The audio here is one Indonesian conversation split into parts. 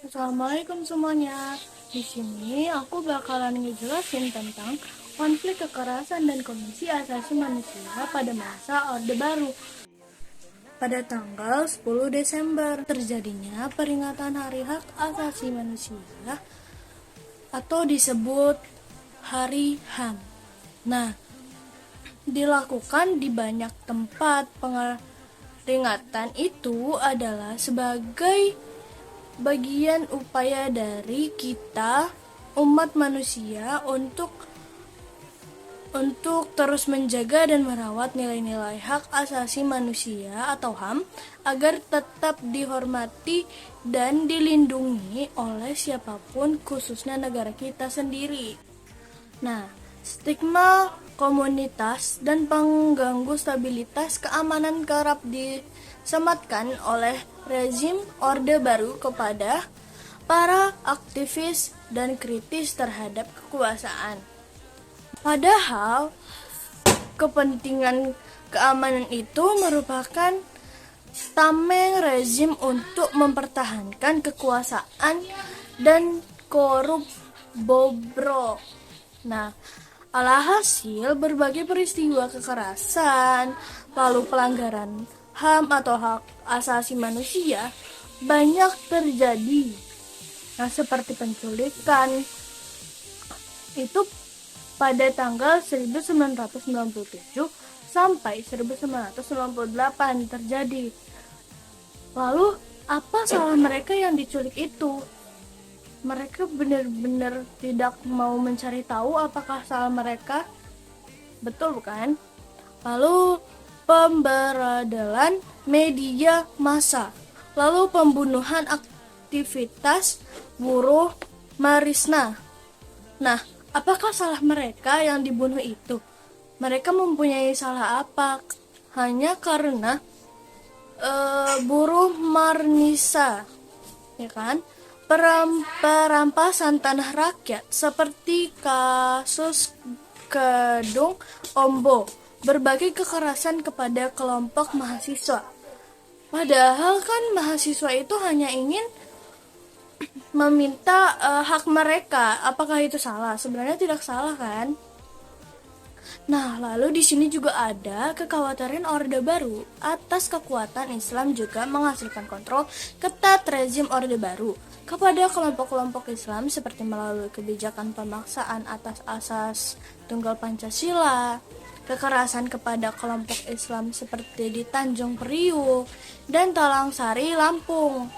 Assalamualaikum semuanya. Di sini aku bakalan ngejelasin tentang konflik kekerasan dan Komisi Asasi Manusia pada masa Orde Baru. Pada tanggal 10 Desember terjadinya peringatan Hari Hak Asasi Manusia atau disebut Hari HAM. Nah, dilakukan di banyak tempat. Peringatan itu adalah sebagai bagian upaya dari kita umat manusia untuk terus menjaga dan merawat nilai-nilai hak asasi manusia atau HAM agar tetap dihormati dan dilindungi oleh siapapun, khususnya negara kita sendiri. Nah, stigma komunitas dan pengganggu stabilitas keamanan kerap disematkan oleh rezim Orde Baru kepada para aktivis dan kritis terhadap kekuasaan. Padahal kepentingan keamanan itu merupakan tameng rezim untuk mempertahankan kekuasaan dan korup bobrok. Nah, alhasil berbagai peristiwa kekerasan, lalu pelanggaran HAM atau hak asasi manusia banyak terjadi. Nah, seperti penculikan itu pada tanggal 1997 sampai 1998 terjadi. Lalu, apa salah mereka yang diculik itu? Mereka benar-benar tidak mau mencari tahu apakah salah mereka. Betul bukan? Lalu, pemberadalan media massa. Lalu, pembunuhan aktivitas buruh Marisna. Nah, apakah salah mereka yang dibunuh itu? Mereka mempunyai salah apa? Hanya karena buruh Marnisa, ya kan? Perampasan tanah rakyat seperti kasus Kedung Ombo, berbagai kekerasan kepada kelompok mahasiswa. Padahal kan mahasiswa itu hanya ingin meminta hak mereka. Apakah itu salah? Sebenarnya tidak salah kan? Nah, lalu di sini juga ada kekhawatiran Orde Baru atas kekuatan Islam juga menghasilkan kontrol ketat rezim Orde Baru kepada kelompok-kelompok Islam seperti melalui kebijakan pemaksaan atas asas Tunggal Pancasila, kekerasan kepada kelompok Islam seperti di Tanjung Priuk dan Talang Sari, Lampung.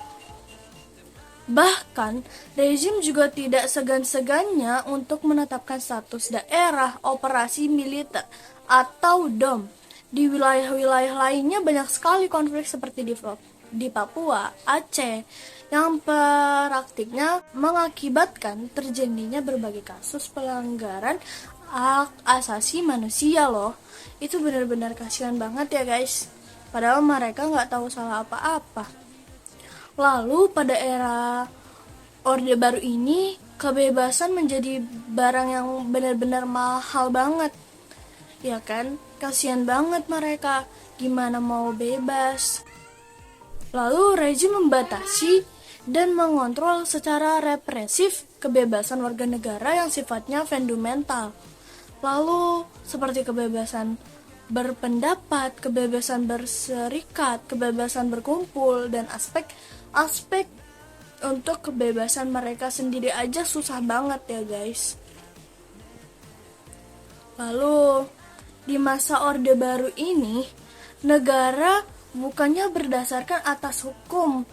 Bahkan, rezim juga tidak segan-segannya untuk menetapkan status daerah operasi militer atau DOM. Di wilayah-wilayah lainnya banyak sekali konflik seperti di Papua, Aceh, yang praktiknya mengakibatkan terjadinya berbagai kasus pelanggaran hak asasi manusia loh. Itu benar-benar kasihan banget ya guys. Padahal mereka nggak tahu salah apa-apa. Lalu pada era Orde Baru ini, kebebasan menjadi barang yang benar-benar mahal banget. Ya kan? Kasihan banget mereka. Gimana mau bebas? Lalu rezim membatasi dan mengontrol secara represif kebebasan warga negara yang sifatnya fundamental. Lalu seperti kebebasan berpendapat, kebebasan berserikat, kebebasan berkumpul, dan aspek untuk kebebasan mereka sendiri aja susah banget ya guys. Lalu di masa Orde Baru ini, negara bukannya berdasarkan atas hukum,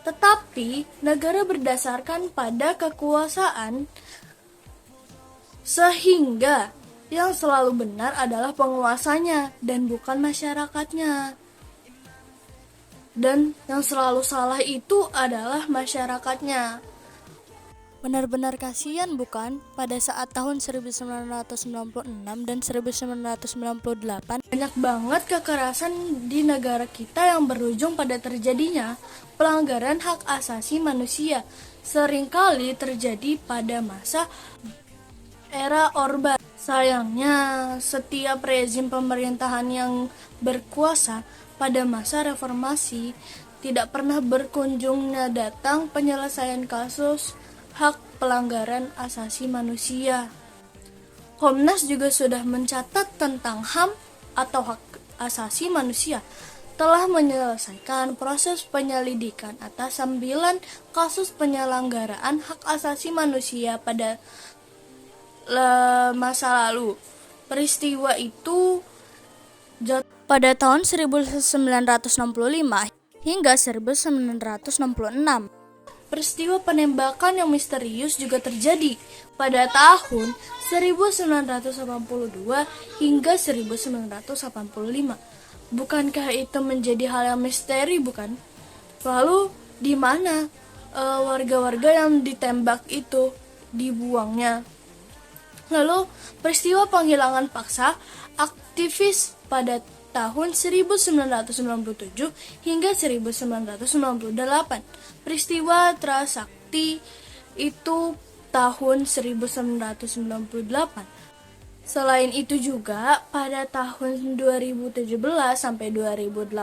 tetapi negara berdasarkan pada kekuasaan, sehingga yang selalu benar adalah penguasanya dan bukan masyarakatnya. Dan yang selalu salah itu adalah masyarakatnya. Benar-benar kasihan bukan? Pada saat tahun 1996 dan 1998 banyak banget kekerasan di negara kita yang berujung pada terjadinya pelanggaran hak asasi manusia. Seringkali terjadi pada masa era Orba. Sayangnya, setiap rezim pemerintahan yang berkuasa pada masa reformasi tidak pernah berkunjungnya datang penyelesaian kasus hak pelanggaran asasi manusia. Komnas juga sudah mencatat tentang HAM atau hak asasi manusia, telah menyelesaikan proses penyelidikan atas 9 kasus penyelenggaraan hak asasi manusia pada masa lalu. Peristiwa itu pada tahun 1965 hingga 1966. Peristiwa penembakan yang misterius juga terjadi pada tahun 1982 hingga 1985. Bukankah itu menjadi hal yang misteri, bukan? Lalu di mana warga-warga yang ditembak itu dibuangnya? Lalu peristiwa penghilangan paksa aktivis pada tahun 1997 hingga 1998. Peristiwa Trasakti itu tahun 1998. Selain itu juga pada tahun 2017 sampai 2018,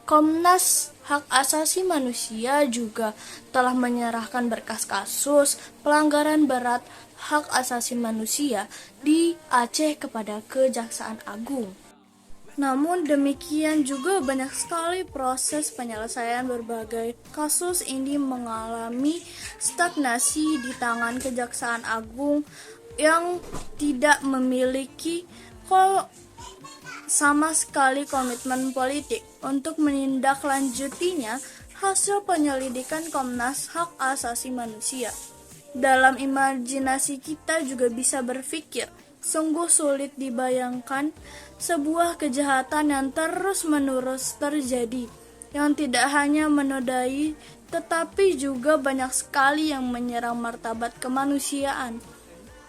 Komnas Hak Asasi Manusia juga telah menyerahkan berkas kasus pelanggaran berat hak asasi manusia di Aceh kepada Kejaksaan Agung. Namun demikian juga banyak sekali proses penyelesaian berbagai kasus ini mengalami stagnasi di tangan Kejaksaan Agung yang tidak memiliki sama sekali komitmen politik untuk menindaklanjutinya hasil penyelidikan Komnas Hak Asasi Manusia. Dalam imajinasi kita juga bisa berpikir, sungguh sulit dibayangkan sebuah kejahatan yang terus-menerus terjadi, yang tidak hanya menodai, tetapi juga banyak sekali yang menyerang martabat kemanusiaan.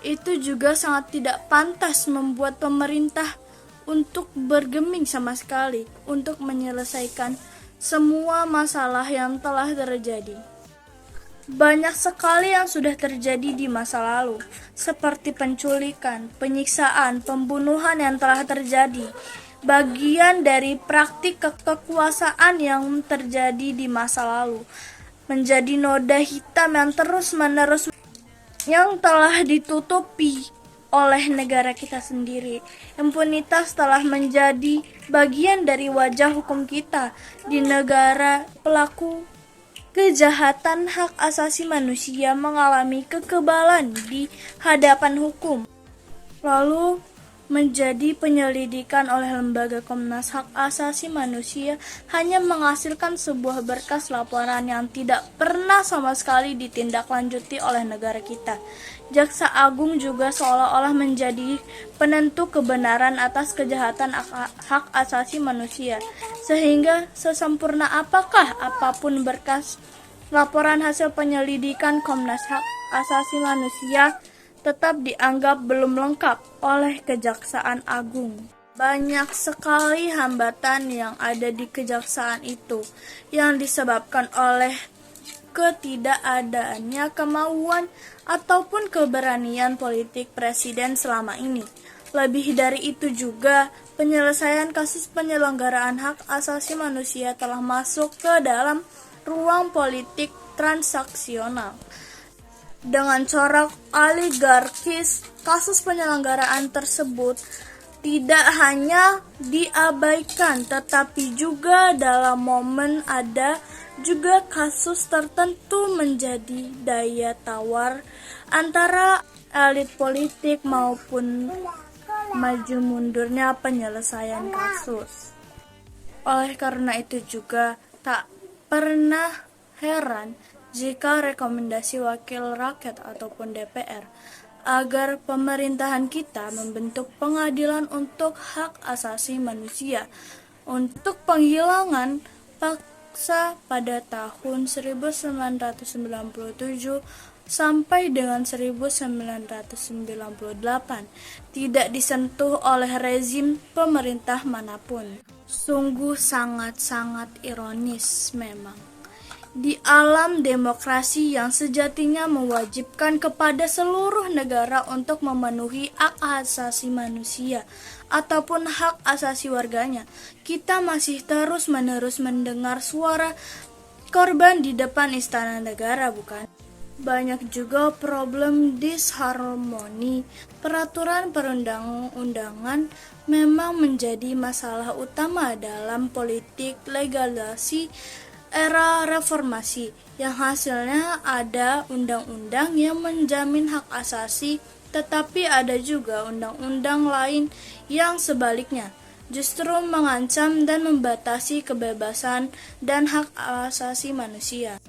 Itu juga sangat tidak pantas membuat pemerintah untuk bergeming sama sekali untuk menyelesaikan semua masalah yang telah terjadi. Banyak sekali yang sudah terjadi di masa lalu, seperti penculikan, penyiksaan, pembunuhan yang telah terjadi. Bagian dari praktik kekuasaan yang terjadi di masa lalu, menjadi noda hitam yang terus-menerus yang telah ditutupi oleh negara kita sendiri. Impunitas telah menjadi bagian dari wajah hukum kita di negara. Pelaku kejahatan hak asasi manusia mengalami kekebalan di hadapan hukum, lalu menjadi penyelidikan oleh lembaga Komnas Hak Asasi Manusia hanya menghasilkan sebuah berkas laporan yang tidak pernah sama sekali ditindaklanjuti oleh negara kita. Jaksa Agung juga seolah-olah menjadi penentu kebenaran atas kejahatan hak asasi manusia, sehingga sesempurna apakah apapun berkas laporan hasil penyelidikan Komnas Hak Asasi Manusia tetap dianggap belum lengkap oleh Kejaksaan Agung. Banyak sekali hambatan yang ada di kejaksaan itu yang disebabkan oleh ketidakadaannya kemauan ataupun keberanian politik presiden selama ini. Lebih dari itu juga, penyelesaian kasus penyelenggaraan hak asasi manusia telah masuk ke dalam ruang politik transaksional. Dengan corak oligarkis, kasus penyelenggaraan tersebut tidak hanya diabaikan, tetapi juga dalam momen ada juga kasus tertentu menjadi daya tawar antara elit politik maupun maju mundurnya penyelesaian kasus. Oleh karena itu juga tak pernah heran jika rekomendasi Wakil Rakyat ataupun DPR agar pemerintahan kita membentuk pengadilan untuk hak asasi manusia untuk penghilangan paksa pada tahun 1997 sampai dengan 1998 tidak disentuh oleh rezim pemerintah manapun. Sungguh sangat-sangat ironis memang. Di alam demokrasi yang sejatinya mewajibkan kepada seluruh negara untuk memenuhi hak asasi manusia ataupun hak asasi warganya, kita masih terus-menerus mendengar suara korban di depan istana negara, bukan? Banyak juga problem disharmoni. Peraturan perundang-undangan memang menjadi masalah utama dalam politik legislasi era reformasi, yang hasilnya ada undang-undang yang menjamin hak asasi, tetapi ada juga undang-undang lain yang sebaliknya justru mengancam dan membatasi kebebasan dan hak asasi manusia,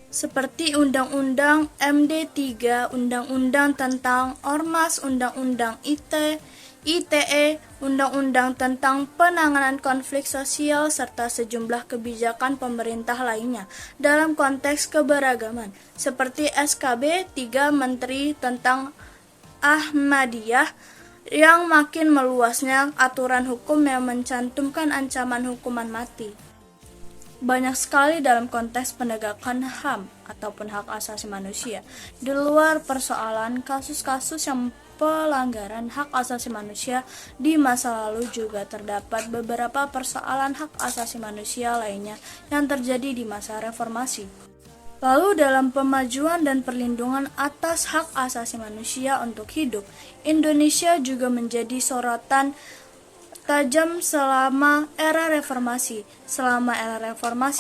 seperti Undang-Undang MD3, Undang-Undang tentang Ormas, Undang-Undang ITE, Undang-Undang tentang Penanganan Konflik Sosial, serta sejumlah kebijakan pemerintah lainnya dalam konteks keberagaman, seperti SKB 3 Menteri tentang Ahmadiyah, yang makin meluasnya aturan hukum yang mencantumkan ancaman hukuman mati. Banyak sekali dalam konteks penegakan HAM ataupun hak asasi manusia. Di luar persoalan kasus-kasus yang pelanggaran hak asasi manusia di masa lalu, juga terdapat beberapa persoalan hak asasi manusia lainnya yang terjadi di masa reformasi. Lalu dalam pemajuan dan perlindungan atas hak asasi manusia untuk hidup, Indonesia juga menjadi sorotan tajam selama era reformasi.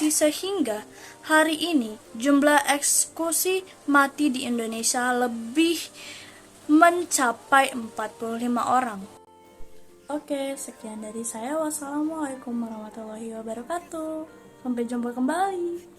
Sehingga hari ini jumlah eksekusi mati di Indonesia lebih mencapai 45 orang. Oke, sekian dari saya. Wassalamualaikum warahmatullahi wabarakatuh. Sampai jumpa kembali.